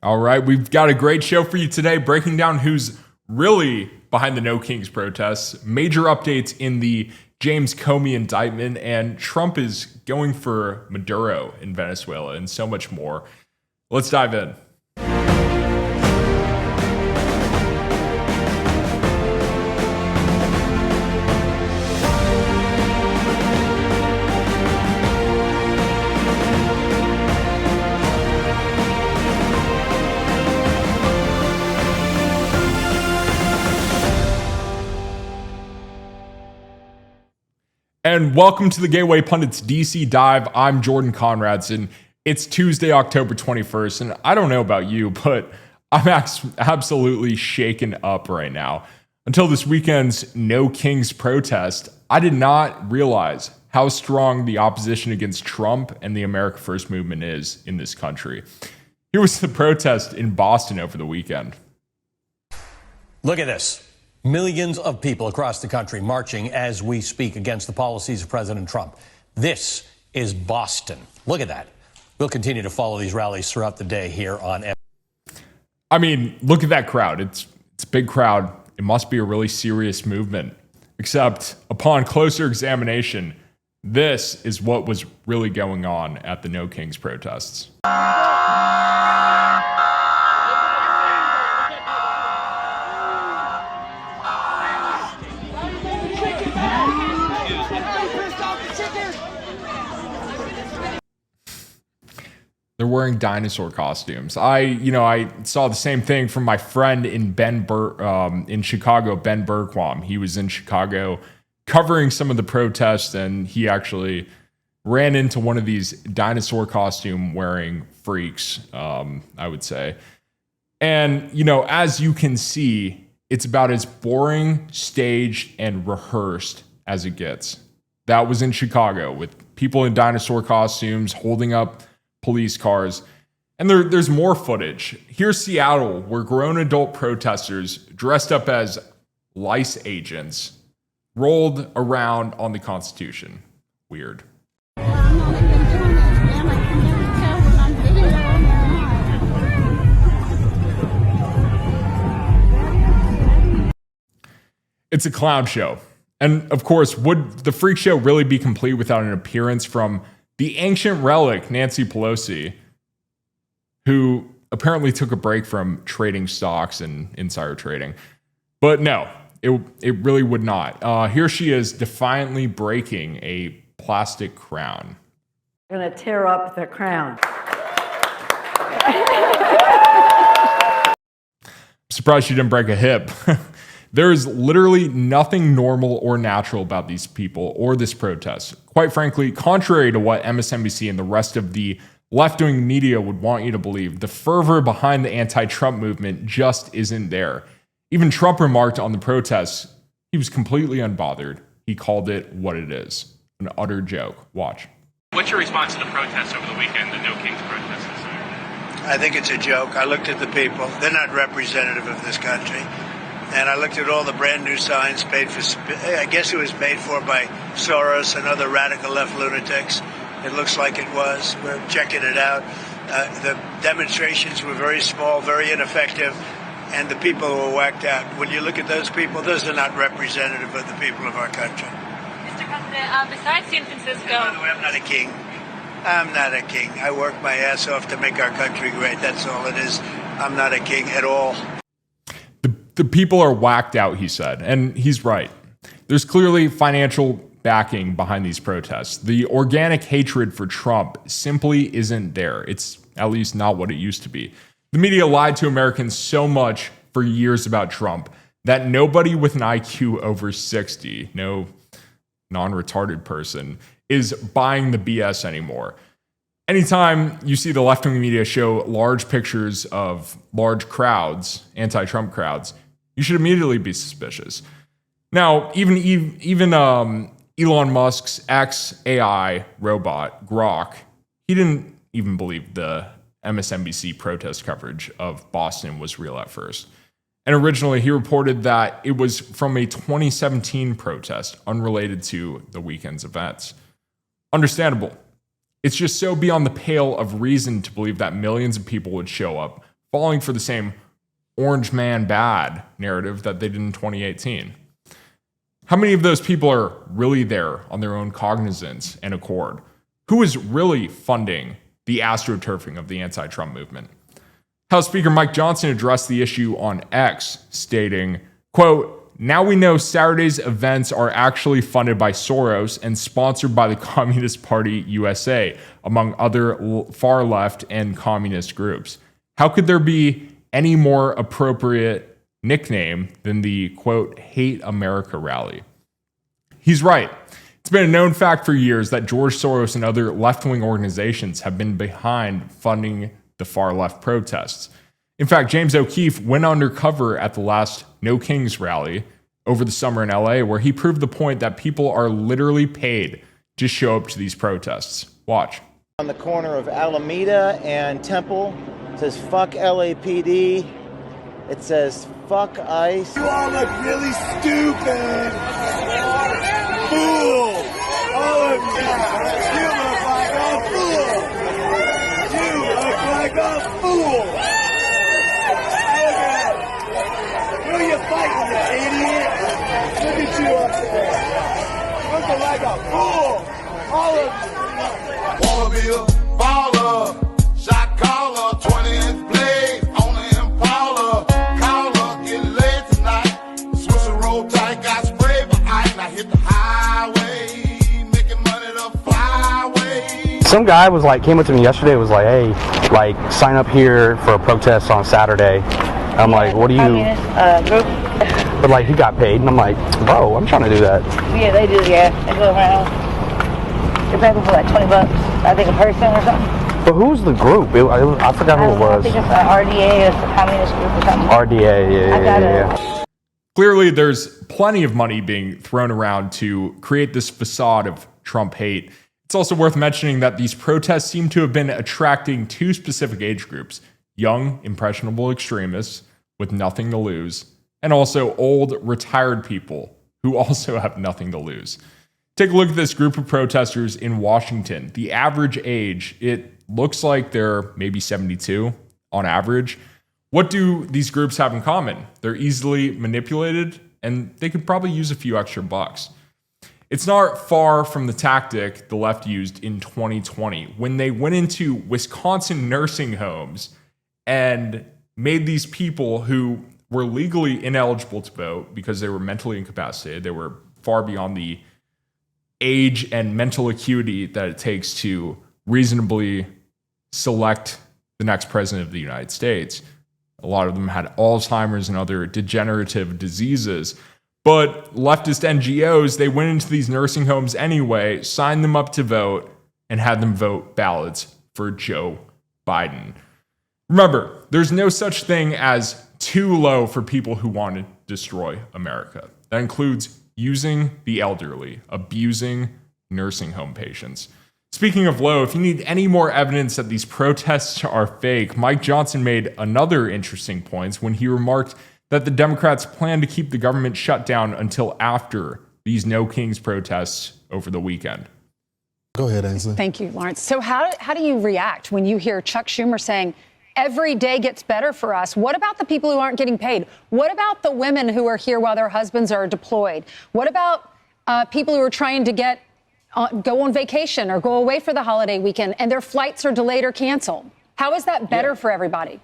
All right, we've got a great show for you today, breaking down who's really behind the No Kings protests, major updates in the James Comey indictment, and Trump is going for Maduro in Venezuela, and so much more. Let's dive in. And welcome to the Gateway Pundit's DC Dive. I'm Jordan Conradson. It's Tuesday, October 21st, and I don't know about you, but I'm absolutely shaken up right now. Until this weekend's No Kings protest, I did not realize how strong the opposition against Trump and the America First movement is in this country. Here was the protest in Boston over the weekend. Look at this. Millions of people across the country marching as we speak against the policies of President Trump. This is Boston. Look at that. We'll continue to follow these rallies throughout the day here on. I mean, look at that crowd. It's a big crowd. It must be a really serious movement. Except upon closer examination, this is what was really going on at the No Kings protests. They're wearing dinosaur costumes. I saw the same thing from my friend in in Chicago, Ben Bergquam. He was in Chicago covering some of the protests, and he actually ran into one of these dinosaur costume wearing freaks, I would say. And, as you can see, it's about as boring, staged, and rehearsed as it gets. That was in Chicago with people in dinosaur costumes holding up police cars. And there's more footage. Here's Seattle, where grown adult protesters dressed up as lice agents rolled around on the Constitution. Weird. It's a clown show. And of course, would the freak show really be complete without an appearance from the ancient relic, Nancy Pelosi, who apparently took a break from trading stocks and insider trading? But no, it really would not. Here she is defiantly breaking a plastic crown. I'm going to tear up the crown. I'm surprised she didn't break a hip. There is literally nothing normal or natural about these people or this protest. Quite frankly, contrary to what MSNBC and the rest of the left-wing media would want you to believe, the fervor behind the anti-Trump movement just isn't there. Even Trump remarked on the protests, he was completely unbothered. He called it what it is, an utter joke. Watch. What's your response to the protests over the weekend, the No Kings protests? I think it's a joke. I looked at the people. They're not representative of this country. And I looked at all the brand new signs paid for, I guess it was paid for by Soros and other radical left lunatics. It looks like it was. We're checking it out. The demonstrations were very small, very ineffective, and the people were whacked out. When you look at those people, those are not representative of the people of our country. Mr. President, besides San Francisco... And by the way, I'm not a king. I'm not a king. I work my ass off to make our country great. That's all it is. I'm not a king at all. The people are whacked out, he said, and he's right. There's clearly financial backing behind these protests. The organic hatred for Trump simply isn't there. It's at least not what it used to be. The media lied to Americans so much for years about Trump that nobody with an IQ over 60, no non-retarded person, is buying the BS anymore. Anytime you see the left-wing media show large pictures of large crowds, anti-Trump crowds, you should immediately be suspicious. Now, even Elon Musk's ex-AI robot, Grok, he didn't even believe the MSNBC protest coverage of Boston was real at first. And originally, he reported that it was from a 2017 protest unrelated to the weekend's events. Understandable. It's just so beyond the pale of reason to believe that millions of people would show up falling for the same orange man bad narrative that they did in 2018. How many of those people are really there on their own cognizance and accord? Who is really funding the astroturfing of the anti-Trump movement? House Speaker Mike Johnson addressed the issue on X, stating, quote, "Now we know Saturday's events are actually funded by Soros and sponsored by the Communist Party USA, among other far left and communist groups. How could there be any more appropriate nickname than the, quote, Hate America rally?" He's right. It's been a known fact for years that George Soros and other left-wing organizations have been behind funding the far left protests. In fact, James O'Keefe went undercover at the last No Kings rally over the summer in LA, where he proved the point that people are literally paid to show up to these protests. Watch. On the corner of Alameda and Temple, it says fuck LAPD. It says fuck ICE. You all look really stupid. Fool. All of you. You look like a fool. You look like a fool. Who are you fighting, you idiot? Look at you up there. Looking like a fool. All of you. Wanna be a baller, shot caller, 20-inch blade on the Impala. Caller, get laid tonight. Swiss and roll tight, got spray behind. I hit the highway, making money the flyway. Some guy came up to me yesterday, was like, hey, sign up here for a protest on Saturday. I'm like, what do you... Group. But he got paid, and I'm like, bro, I'm trying to do that. Yeah, they do, yeah. They go around. They're paying for $20, I think, a person or something. But who's the group? I forgot who it was. I think it's RDA, it's a communist group or something. RDA, yeah. Clearly, there's plenty of money being thrown around to create this facade of Trump hate. It's also worth mentioning that these protests seem to have been attracting two specific age groups: young, impressionable extremists with nothing to lose, and also old, retired people who also have nothing to lose. Take a look at this group of protesters in Washington. The average age, it looks like they're maybe 72 on average. What do these groups have in common? They're easily manipulated, and they could probably use a few extra bucks. It's not far from the tactic the left used in 2020 when they went into Wisconsin nursing homes and made these people who were legally ineligible to vote because they were mentally incapacitated. They were far beyond the age and mental acuity that it takes to reasonably select the next president of the United States. A lot of them had Alzheimer's and other degenerative diseases. But leftist NGOs, they went into these nursing homes anyway, signed them up to vote, and had them vote ballots for Joe Biden. Remember, there's no such thing as too low for people who want to destroy America. That includes using the elderly, abusing nursing home patients. Speaking of low, if you need any more evidence that these protests are fake, Mike Johnson made another interesting point when he remarked that the Democrats plan to keep the government shut down until after these No Kings protests over the weekend. Go ahead, Ainsley. Thank you, Lawrence. So how do you react when you hear Chuck Schumer saying, every day gets better for us? What about the people who aren't getting paid? What about the women who are here while their husbands are deployed? What about people who are trying to go on vacation or go away for the holiday weekend and their flights are delayed or canceled? How is that better for everybody?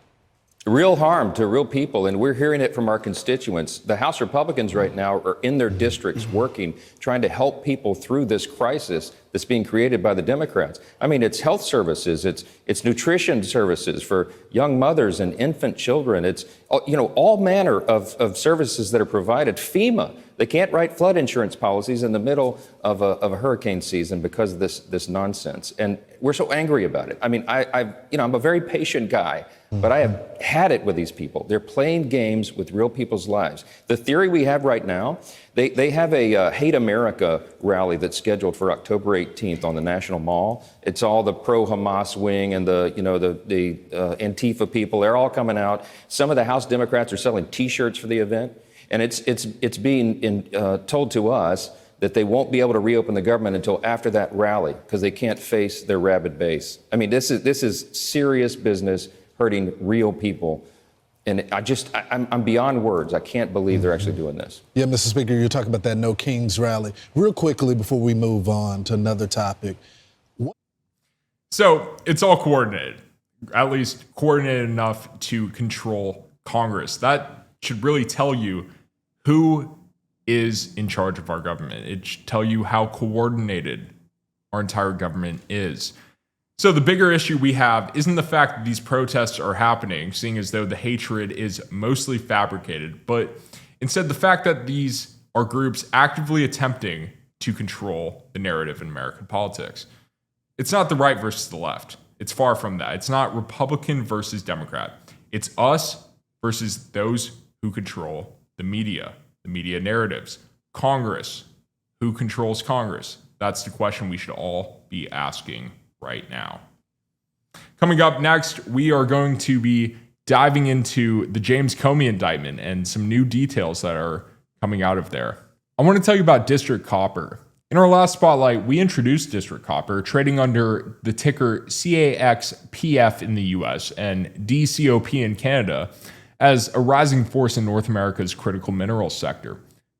Real harm to real people, and we're hearing it from our constituents. The House Republicans right now are in their districts working, trying to help people through this crisis that's being created by the Democrats. I mean, it's health services, it's nutrition services for young mothers and infant children. It's all manner of services that are provided. FEMA, they can't write flood insurance policies in the middle of a hurricane season because of this nonsense, and we're so angry about it. I mean, I'm a very patient guy. But I have had it with these people. They're playing games with real people's lives. The theory we have right now, they have a Hate America rally that's scheduled for October 18th on the National Mall. It's all the pro-Hamas wing and the Antifa people. They're all coming out. Some of the House Democrats are selling T-shirts for the event, and it's being told to us that they won't be able to reopen the government until after that rally because they can't face their rabid base. I mean, this is serious business hurting real people. And I'm beyond words. I can't believe they're actually doing this. Yeah, Mr. Speaker, you're talking about that No Kings rally. Real quickly before we move on to another topic. So it's all coordinated, at least coordinated enough to control Congress. That should really tell you who is in charge of our government. It should tell you how coordinated our entire government is. So the bigger issue we have isn't the fact that these protests are happening, seeing as though the hatred is mostly fabricated, but instead the fact that these are groups actively attempting to control the narrative in American politics. It's not the right versus the left. It's far from that. It's not Republican versus Democrat. It's us versus those who control the media narratives. Congress. Who controls Congress? That's the question we should all be asking right now. Coming up next, we are going to be diving into the James Comey indictment and some new details that are coming out of there. I want to tell you about District Copper. In our last spotlight, we introduced District Copper, trading under the ticker CAXPF in the US and DCOP in Canada, as a rising force in North America's critical minerals sector.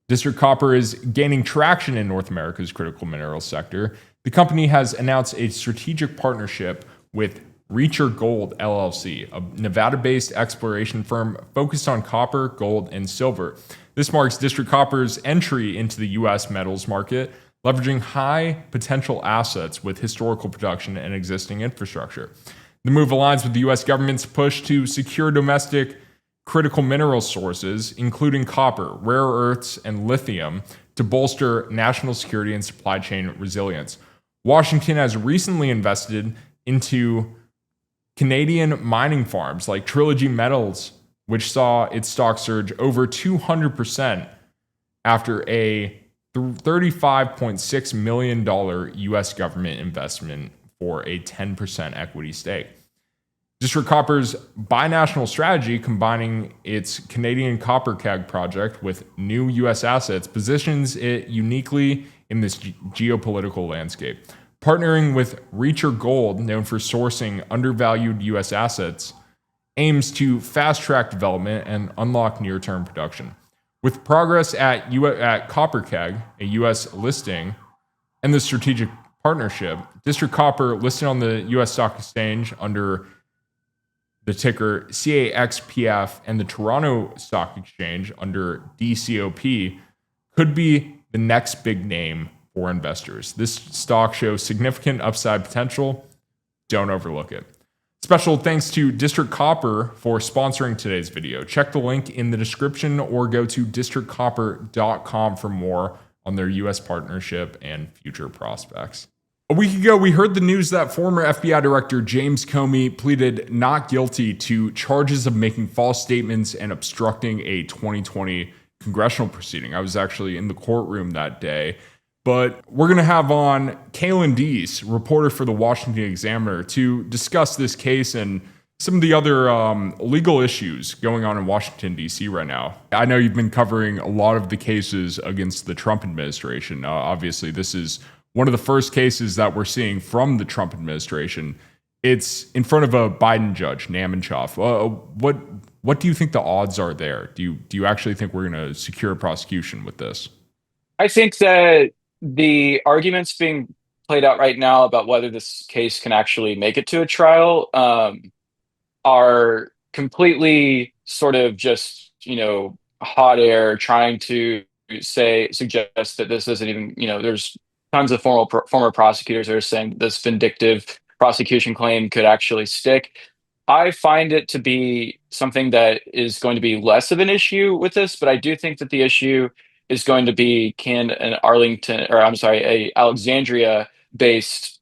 District Copper is gaining traction in North America's critical minerals sector. The company has announced a strategic partnership with Reacher Gold LLC, a Nevada-based exploration firm focused on copper, gold, and silver. This marks District Copper's entry into the U.S. metals market, leveraging high potential assets with historical production and existing infrastructure. The move aligns with the U.S. government's push to secure domestic critical mineral sources, including copper, rare earths, and lithium, to bolster national security and supply chain resilience. Washington has recently invested into Canadian mining farms like Trilogy Metals, which saw its stock surge over 200% after a $35.6 million US government investment for a 10% equity stake. District Copper's binational strategy, combining its Canadian Copper Keg Project with new US assets, positions it uniquely in this geopolitical landscape. Partnering with Reacher Gold, known for sourcing undervalued US assets, aims to fast-track development and unlock near-term production. With progress at Copper Keg, a US listing, and the strategic partnership, District Copper, listed on the US Stock Exchange under the ticker CAXPF and the Toronto Stock Exchange under DCOP, could be the next big name for investors. This stock shows significant upside potential. Don't overlook it. Special thanks to District Copper for sponsoring today's video. Check the link in the description or go to districtcopper.com for more on their US partnership and future prospects. A week ago, we heard the news that former FBI Director James Comey pleaded not guilty to charges of making false statements and obstructing a 2020 congressional proceeding. I was actually in the courtroom that day. But we're going to have on Kaelan Deese, reporter for the Washington Examiner, to discuss this case and some of the other legal issues going on in Washington, D.C. right now. I know you've been covering a lot of the cases against the Trump administration. Obviously, this is one of the first cases that we're seeing from the Trump administration. It's in front of a Biden judge, Namenchoff. What do you think the odds are there? Do you actually think we're going to secure a prosecution with this? I think that the arguments being played out right now about whether this case can actually make it to a trial are completely sort of just, hot air, trying to suggest that this isn't even, there's tons of former prosecutors that are saying this vindictive prosecution claim could actually stick. I find it to be something that is going to be less of an issue with this, but I do think that the issue is going to be, can an Alexandria-based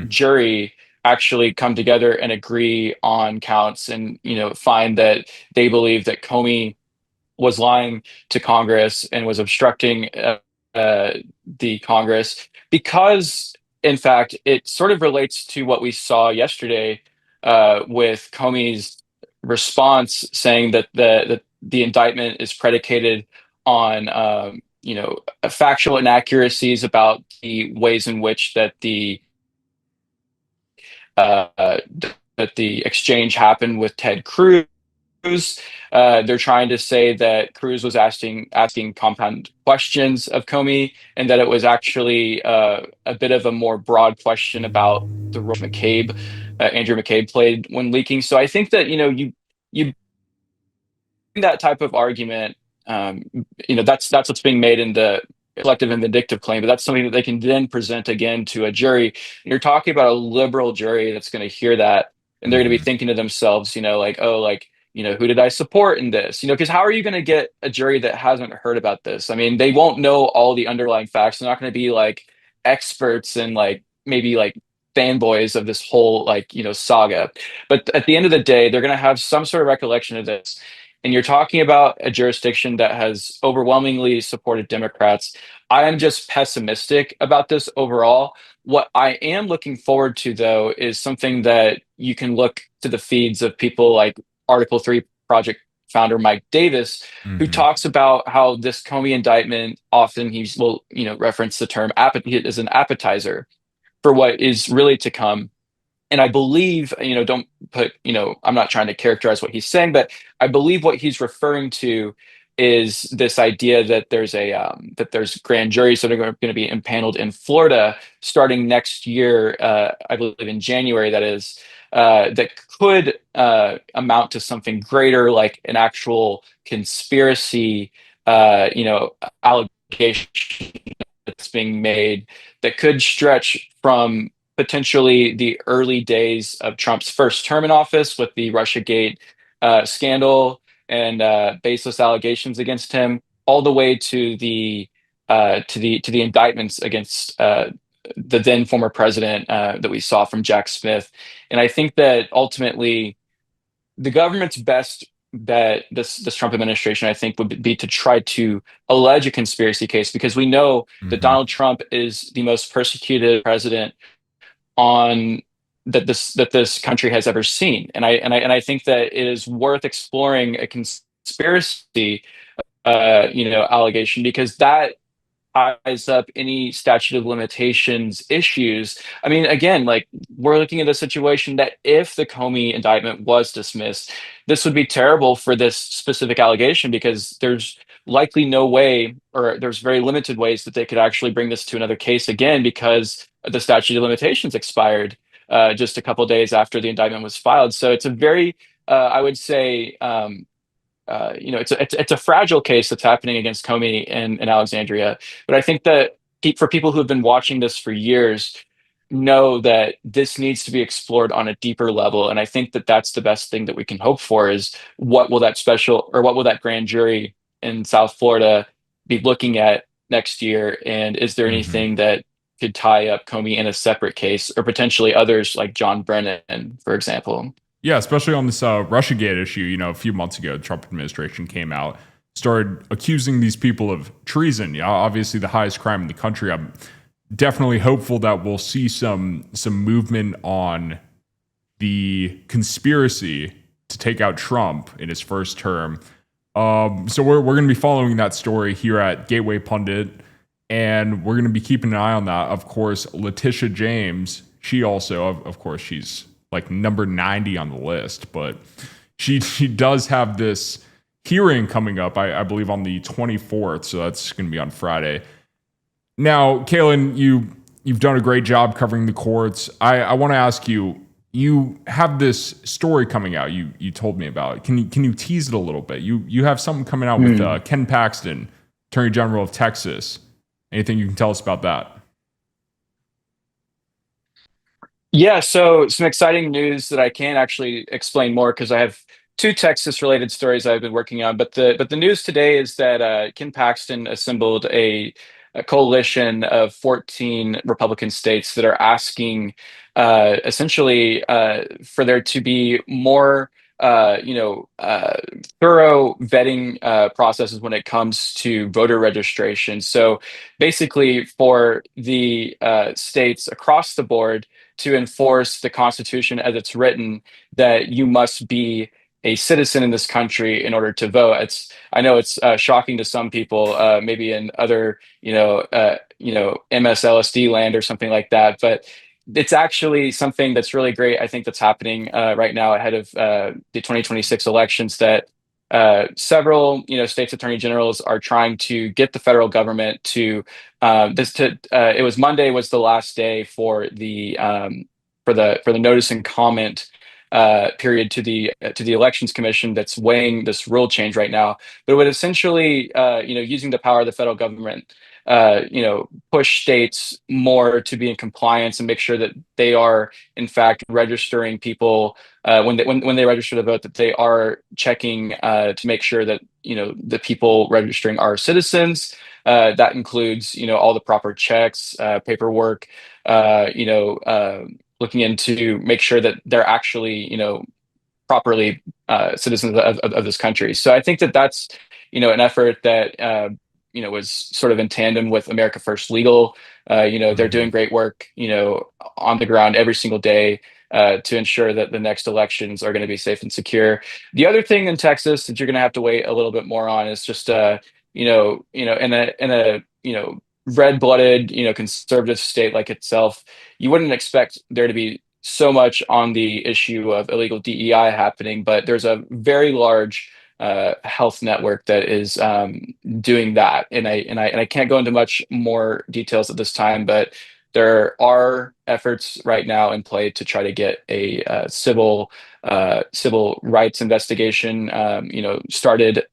jury actually come together and agree on counts and, find that they believe that Comey was lying to Congress and was obstructing the Congress, because, in fact, it sort of relates to what we saw yesterday with Comey's response saying that the indictment is predicated on factual inaccuracies about the ways in which that the that the exchange happened with Ted Cruz. They're trying to say that Cruz was asking compound questions of Comey, and that it was actually a bit of a more broad question about the role Andrew McCabe played when leaking. So I think that you that type of argument, that's what's being made in the collective and vindictive claim, but that's something that they can then present again to a jury. You're talking about a liberal jury that's going to hear that, and they're going to be thinking to themselves, who did I support in this? Because how are you going to get a jury that hasn't heard about this? I mean, they won't know all the underlying facts. They're not going to be like experts and maybe fanboys of this whole saga. But at the end of the day, they're going to have some sort of recollection of this. And you're talking about a jurisdiction that has overwhelmingly supported Democrats. I am just pessimistic about this overall. What I am looking forward to, though, is something that you can look to the feeds of people like Article 3 Project founder Mike Davis, who talks about how this Comey indictment, often will reference the term as an appetizer for what is really to come. And I believe, don't put, I'm not trying to characterize what he's saying, but I believe what he's referring to is this idea that there's grand juries that are going to be impaneled in Florida starting next year, I believe in January, that is, that could amount to something greater, like an actual conspiracy, allegation that's being made that could stretch from potentially the early days of Trump's first term in office with the Russiagate scandal and baseless allegations against him, all the way to the indictments against the then former president that we saw from Jack Smith. And I think that ultimately the government's best bet, this Trump administration, I think, would be to try to allege a conspiracy case, because we know that Donald Trump is the most persecuted president that this country has ever seen, and I think that it is worth exploring a conspiracy, allegation, because that ties up any statute of limitations issues. I mean, again, we're looking at a situation that if the Comey indictment was dismissed, this would be terrible for this specific allegation, because there's likely no way, or there's very limited ways that they could actually bring this to another case again, because the statute of limitations expired just a couple of days after the indictment was filed. So it's a very, I would say, it's a fragile case that's happening against Comey and Alexandria. But I think that for people who have been watching this for years, know that this needs to be explored on a deeper level. And I think that that's the best thing that we can hope for, is what will that grand jury in South Florida be looking at next year? And is there anything that could tie up Comey in a separate case, or potentially others like John Brennan, for example? Yeah, especially on this Russiagate issue. A few months ago, the Trump administration came out, started accusing these people of treason. Obviously the highest crime in the country. I'm definitely hopeful that we'll see some movement on the conspiracy to take out Trump in his first term. So we're going to be following that story here at Gateway Pundit, and we're going to be keeping an eye on that. Of course, Letitia James, she also, of course, she's number 90 on the list, but she does have this hearing coming up, I believe, on the 24th, so that's going to be on Friday. Now, Kaelan, you've done a great job covering the courts. I want to ask you, you have this story coming out. You told me about it. Can you tease it a little bit? You have something coming out with Ken Paxton, Attorney General of Texas. Anything you can tell us about that? Yeah, so some exciting news that I can't actually explain more, because I have two Texas-related stories I've been working on. But the news today is that Ken Paxton assembled a coalition of 14 Republican states that are asking, essentially, for there to be more, thorough vetting processes when it comes to voter registration. So basically, for the states across the board to enforce the Constitution as it's written, that you must be a citizen in this country in order to vote. I know it's shocking to some people, maybe in other, MSLSD land or something like that. But it's actually something that's really great. I think that's happening right now ahead of the 2026 elections. That several, states attorney generals are trying to get the federal government to it was Monday was the last day for the notice and comment period to the Elections Commission that's weighing this rule change right now. But it would essentially, using the power of the federal government, push states more to be in compliance and make sure that they are in fact registering people when they register to vote, that they are checking to make sure that the people registering are citizens. That includes all the proper checks, paperwork, looking into make sure that they're actually properly citizens of this country. So I think that that's an effort that was sort of in tandem with America First Legal. They're doing great work on the ground every single day to ensure that the next elections are going to be safe and secure. The other thing in Texas that you're going to have to wait a little bit more on is just in a red-blooded conservative state like itself, you wouldn't expect there to be so much on the issue of illegal DEI happening, but there's a very large health network that is doing that, and I can't go into much more details at this time, but there are efforts right now in play to try to get a civil rights investigation started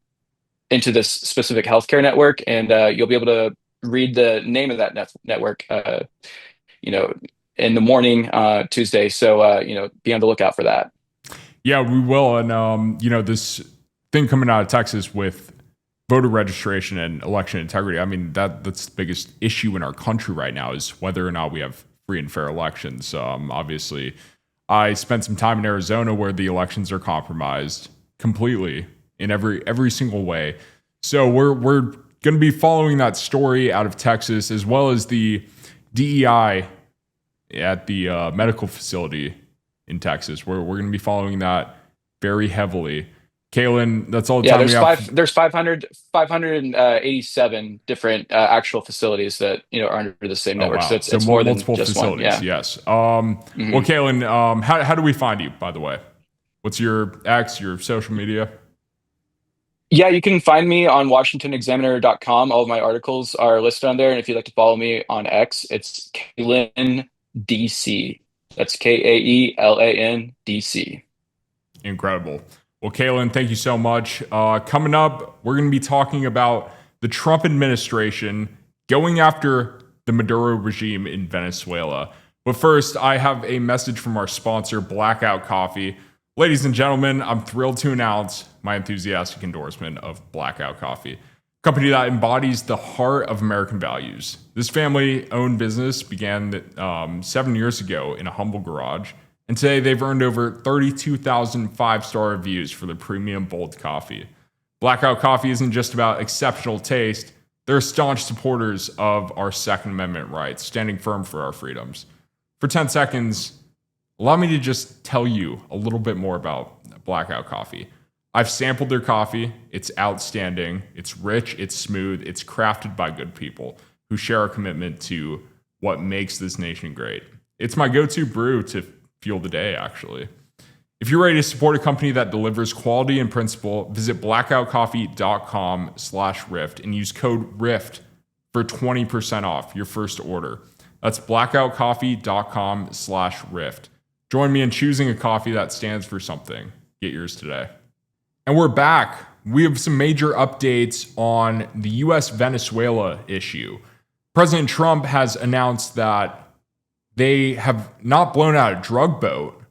into this specific healthcare network, and you'll be able to read the name of that network in the morning Tuesday. So be on the lookout for that. Yeah, we will. And this thing coming out of Texas with voter registration and election integrity, I mean, that's the biggest issue in our country right now, is whether or not we have free and fair elections. Obviously, I spent some time in Arizona where the elections are compromised completely in every single way. So we're going to be following that story out of Texas, as well as the DEI at the medical facility in Texas. We're going to be following that very heavily. Kaelan, that's all the time we have. There's 587 different actual facilities that are under the same network. Wow. So it's more multiple than just facilities. one. Yeah. Yes. Well, Kaelan, how do we find you, by the way? What's your X, your social media? Yeah, you can find me on WashingtonExaminer.com. All of my articles are listed on there. And if you'd like to follow me on X, it's Kaelan DC. That's Kaelan DC. Incredible. Well, Kaelan, thank you so much. Coming up, we're going to be talking about the Trump administration going after the Maduro regime in Venezuela. But first, I have a message from our sponsor, Blackout Coffee. Ladies and gentlemen, I'm thrilled to announce my enthusiastic endorsement of Blackout Coffee, a company that embodies the heart of American values. This family-owned business began 7 years ago in a humble garage, and today they've earned over 32,000 five-star reviews for their premium bold coffee. Blackout Coffee isn't just about exceptional taste. They're staunch supporters of our Second Amendment rights, standing firm for our freedoms. For 10 seconds, allow me to just tell you a little bit more about Blackout Coffee. I've sampled their coffee. It's outstanding. It's rich. It's smooth. It's crafted by good people who share our commitment to what makes this nation great. It's my go-to brew to fuel the day, actually. If you're ready to support a company that delivers quality and principle, visit blackoutcoffee.com/rift and use code RIFT for 20% off your first order. That's blackoutcoffee.com/rift. Join me in choosing a coffee that stands for something. Get yours today. And we're back. We have some major updates on the U.S.-Venezuela issue. President Trump has announced that they have not blown out a drug boat,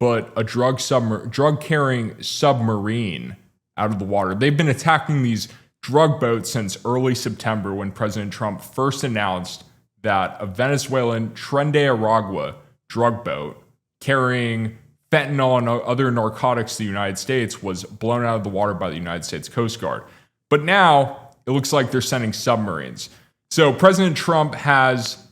but a drug-carrying submarine out of the water. They've been attacking these drug boats since early September, when President Trump first announced that a Venezuelan Tren de Aragua drug boat carrying fentanyl and other narcotics to the United States was blown out of the water by the United States Coast Guard. But now it looks like they're sending submarines. So President Trump has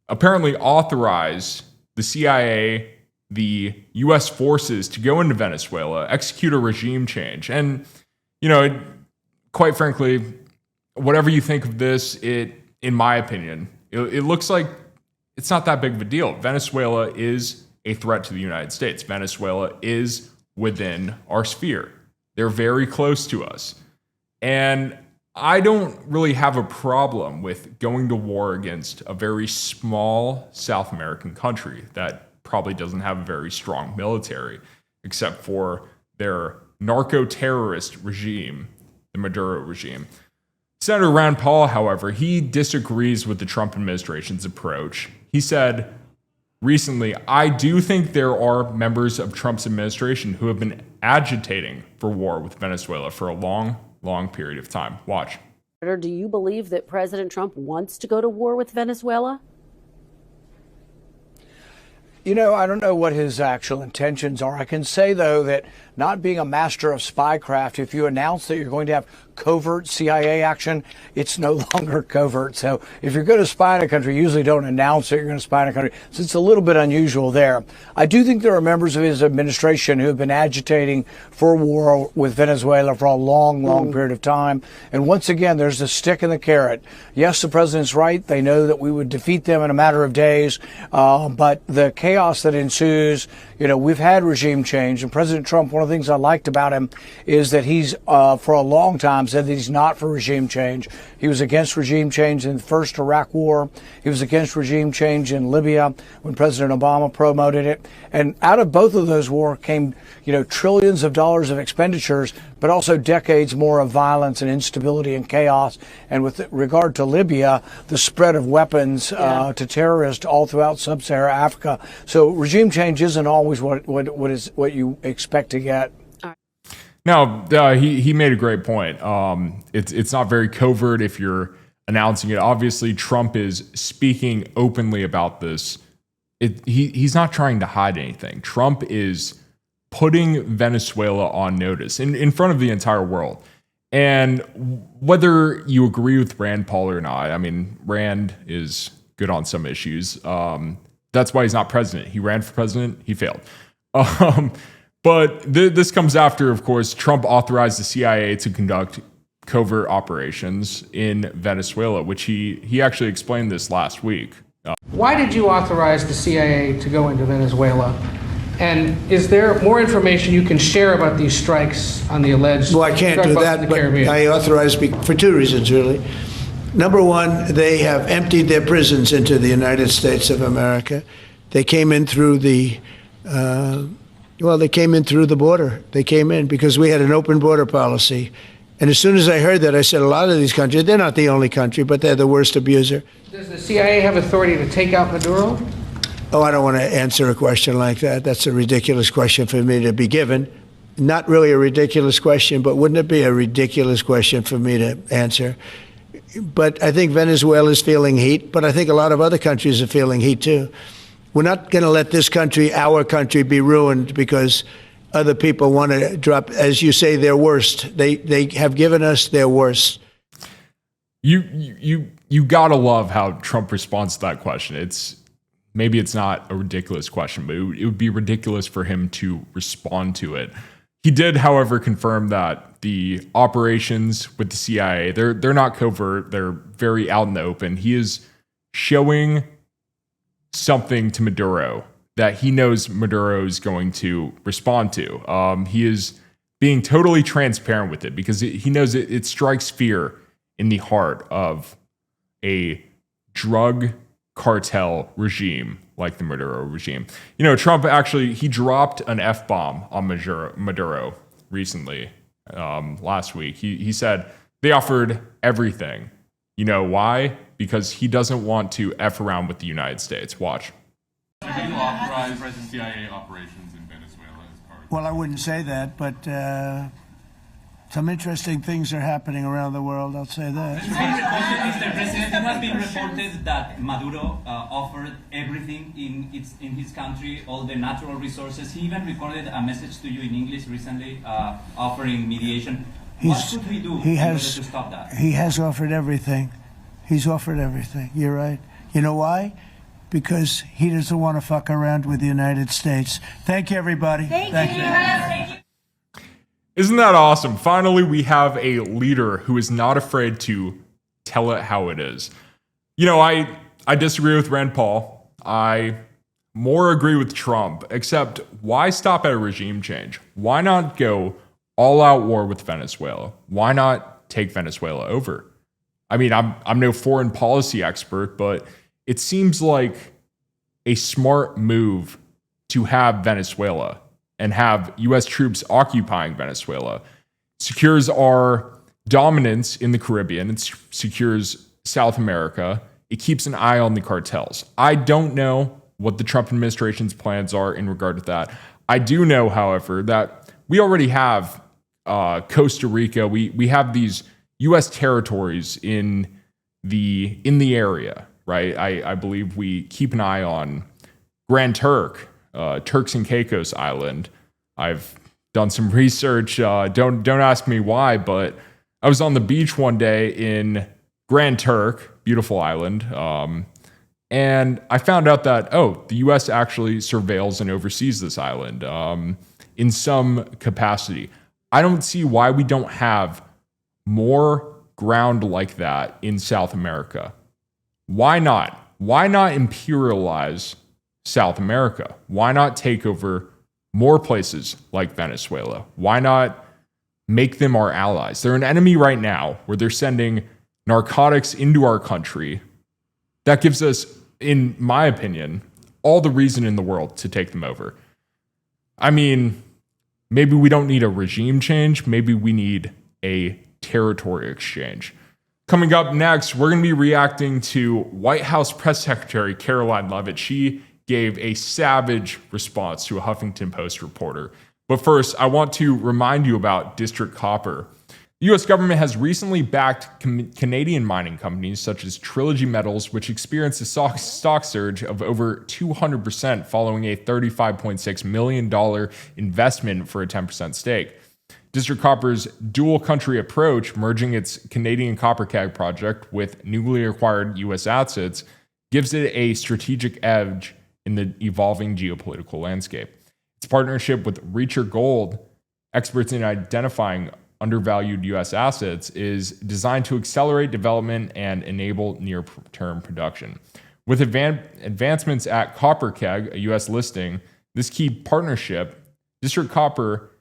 apparently authorized the CIA, the U.S. forces to go into Venezuela, execute a regime change. And, quite frankly, whatever you think of this, in my opinion, it looks like it's not that big of a deal. Venezuela is a threat to the United States. Venezuela is within our sphere. They're very close to us. And I don't really have a problem with going to war against a very small South American country that probably doesn't have a very strong military, except for their narco-terrorist regime, the Maduro regime. Senator Rand Paul, however, he disagrees with the Trump administration's approach. He said recently, I do think there are members of Trump's administration who have been agitating for war with Venezuela for a long period of time. Watch. Do you believe that President Trump wants to go to war with Venezuela? You know, I don't know what his actual intentions are. I can say, though, that not being a master of spycraft, if you announce that you're going to have covert CIA action, it's no longer covert. So if you're going to spy in a country, you usually don't announce that you're going to spy in a country. So it's a little bit unusual there. I do think there are members of his administration who have been agitating for war with Venezuela for a long period of time. And once again, there's the stick and the carrot. Yes, the president's right. They know that we would defeat them in a matter of days. But the chaos that ensues, you know, we've had regime change, and President Trump, one of the things I liked about him is that he's for a long time said that he's not for regime change. He was against regime change in the first Iraq war. He was against regime change in Libya when President Obama promoted it. And out of both of those wars came, you know, trillions of dollars of expenditures, but also decades more of violence and instability and chaos. And with regard to Libya, the spread of weapons to terrorists all throughout sub-Saharan Africa. So regime change isn't always what you expect to get. No, he made a great point. It's not very covert if you're announcing it. Obviously, Trump is speaking openly about this. He's not trying to hide anything. Trump is putting Venezuela on notice in front of the entire world. And whether you agree with Rand Paul or not, I mean, Rand is good on some issues. That's why he's not president. He ran for president. He failed. But this comes after, of course, Trump authorized the CIA to conduct covert operations in Venezuela, which he actually explained this last week. Why did you authorize the CIA to go into Venezuela? And is there more information you can share about these strikes on the alleged? Well, I can't do that, but I authorized for two reasons, really. Number one, they have emptied their prisons into the United States of America. They came in through the they came in through the border. They came in because we had an open border policy. And as soon as I heard that, I said a lot of these countries, they're not the only country, but they're the worst abuser. Does the CIA have authority to take out Maduro? Oh, I don't want to answer a question like that. That's a ridiculous question for me to be given. Not really a ridiculous question, but wouldn't it be a ridiculous question for me to answer? But I think Venezuela is feeling heat, but I think a lot of other countries are feeling heat too. We're not going to let this country, our country, be ruined because other people want to drop, as you say, their worst. They have given us their worst. You gotta love how Trump responds to that question. Maybe it's not a ridiculous question, but it would be ridiculous for him to respond to it. He did, however, confirm that the operations with the CIA, they're not covert, they're very out in the open. He is showing something to Maduro that he knows Maduro is going to respond to. He is being totally transparent with it because he knows it strikes fear in the heart of a drug cartel regime like the Maduro regime. You know, Trump actually, he dropped an F-bomb on Maduro recently, last week. He said they offered everything. You know why? Because he doesn't want to F around with the United States. Watch. Have you authorized CIA operations in Venezuela as part of? Well, I wouldn't say that, but some interesting things are happening around the world, I'll say that. Mr. President, it has been reported that Maduro offered everything in his country, all the natural resources. He even recorded a message to you in English recently, offering mediation. What should we do in order to stop that? He has offered everything. He's offered everything. You're right. You know why? Because he doesn't want to fuck around with the United States. Thank you, everybody. Thank you. Isn't that awesome? Finally, we have a leader who is not afraid to tell it how it is. You know, I disagree with Rand Paul. I more agree with Trump, except why stop at a regime change? Why not go all out war with Venezuela? Why not take Venezuela over? I mean, I'm no foreign policy expert, but it seems like a smart move to have Venezuela and have U.S. troops occupying Venezuela. Secures our dominance in the Caribbean. It secures South America. It keeps an eye on the cartels. I don't know what the Trump administration's plans are in regard to that. I do know, however, that we already have Costa Rica. We have these U.S. territories in the area, right? I believe we keep an eye on Grand Turks and Caicos Island. I've done some research. Don't ask me why, but I was on the beach one day in Grand Turk, beautiful island, and I found out that, the U.S. actually surveils and oversees this island in some capacity. I don't see why we don't have more ground like that in South America. Why not? Why not imperialize South America? Why not take over more places like Venezuela? Why not make them our allies? They're an enemy right now where they're sending narcotics into our country. That gives us, in my opinion, all the reason in the world to take them over. I mean, maybe we don't need a regime change. Maybe we need a territory exchange. Coming up next, we're going to be reacting to White House Press Secretary Kaelan Leavitt. She gave a savage response to a Huffington Post reporter. But first, I want to remind you about District Copper. The U.S. government has recently backed Canadian mining companies such as Trilogy Metals, which experienced a stock surge of over 200% following a $35.6 million investment for a 10% stake. District Copper's dual country approach, merging its Canadian Copper Keg Project with newly acquired U.S. assets, gives it a strategic edge in the evolving geopolitical landscape. Its partnership with Reacher Gold, experts in identifying undervalued U.S. assets, is designed to accelerate development and enable near-term production. With advancements at Copper Keg, a U.S. listing, this key partnership, District Copper,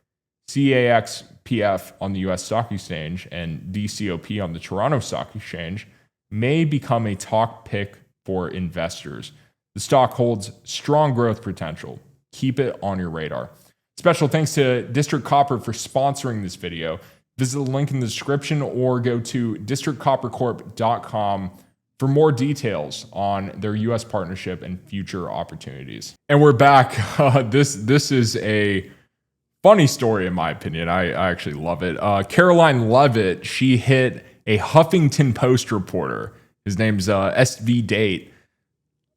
CAXPF on the U.S. Stock Exchange, and DCOP on the Toronto Stock Exchange, may become a top pick for investors. The stock holds strong growth potential. Keep it on your radar. Special thanks to District Copper for sponsoring this video. Visit the link in the description or go to districtcoppercorp.com for more details on their U.S. partnership and future opportunities. And we're back. This is a funny story in my opinion. I actually love it. Kaelan Leavitt, she hit a Huffington Post reporter. His name's SV Date,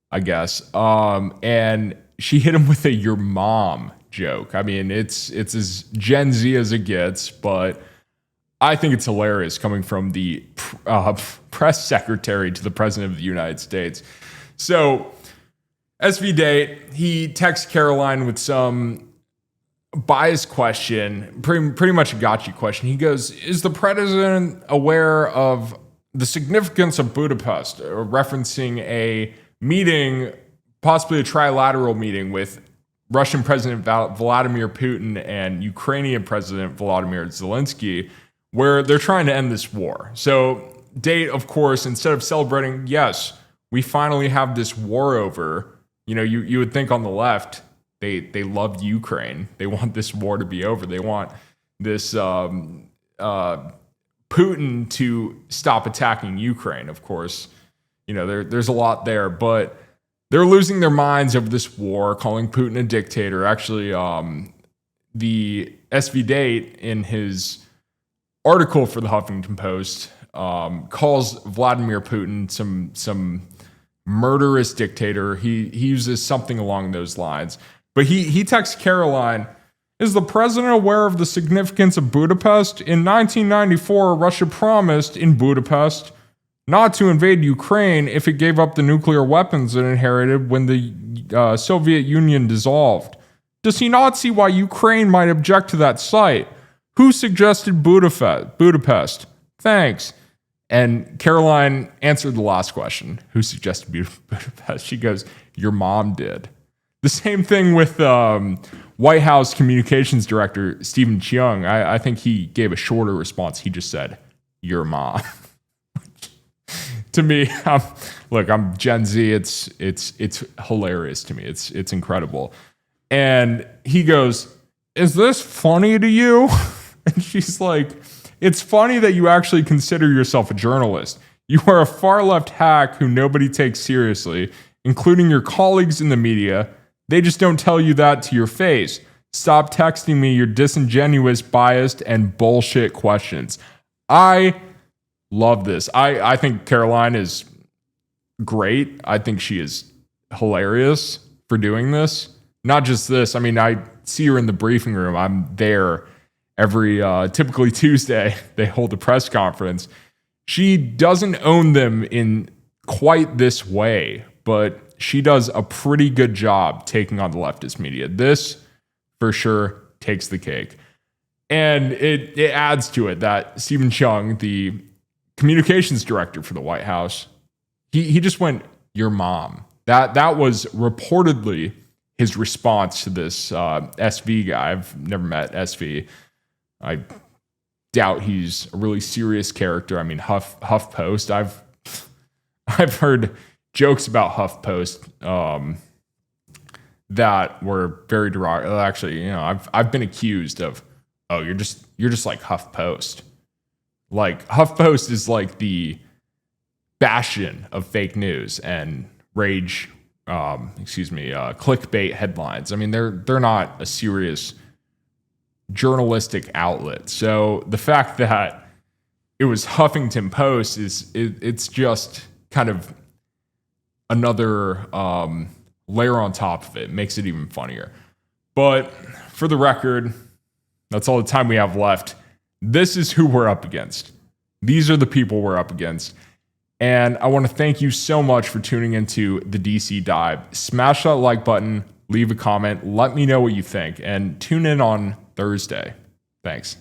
I guess. And she hit him with a "your mom" joke. I mean, it's as Gen Z as it gets, but I think it's hilarious coming from the press secretary to the president of the United States. So SV Date, he texts Kaelan with some biased question, pretty much a gotcha question. He goes, "Is the president aware of the significance of Budapest?" Referencing a meeting, possibly a trilateral meeting with Russian President Vladimir Putin and Ukrainian President Volodymyr Zelensky, where they're trying to end this war. So Date, of course, instead of celebrating, yes, we finally have this war over, you would think on the left, they love Ukraine. They want this war to be over. They want this Putin to stop attacking Ukraine. Of course, there's a lot there, but they're losing their minds over this war, calling Putin a dictator. Actually, the SV Date, in his article for the Huffington Post, calls Vladimir Putin some murderous dictator. He uses something along those lines. But he texts Kaelan, "Is the president aware of the significance of Budapest? In 1994, Russia promised in Budapest not to invade Ukraine if it gave up the nuclear weapons it inherited when the Soviet Union dissolved. Does he not see why Ukraine might object to that site? Who suggested Budapest? Thanks." And Caroline answered the last question. Who suggested Budapest? She goes, your mom did. The same thing with White House Communications Director Stephen Cheung. I think he gave a shorter response. He just said, your mom. To me, I'm Gen Z. It's hilarious to me. It's incredible. And he goes, is this funny to you? And she's like, it's funny that you actually consider yourself a journalist. You are a far left hack who nobody takes seriously, including your colleagues in the media. They just don't tell you that to your face. Stop texting me your disingenuous, biased, and bullshit questions. I love this. I think Caroline is great. I think she is hilarious for doing this. Not just this. I mean, I see her in the briefing room. I'm there every, typically Tuesday, they hold a press conference. She doesn't own them in quite this way, but she does a pretty good job taking on the leftist media. This, for sure, takes the cake. And it adds to it that Stephen Cheung, the communications director for the White House, he just went, your mom. That was reportedly his response to this SV guy. I've never met SV. I doubt he's a really serious character. I mean, HuffPost. I've heard jokes about HuffPost that were very derogatory. Actually, I've been accused of, oh, you're just like HuffPost. Like HuffPost is like the bastion of fake news and clickbait headlines. I mean, they're not a serious journalistic outlet. So the fact that it was Huffington Post it's just kind of another layer on top of it. Makes it even funnier. But for the record, that's all the time we have left. This is who we're up against. These are the people we're up against. And I want to thank you so much for tuning into the DC Dive. Smash that like button, leave a comment, let me know what you think, and tune in on Thursday. Thanks.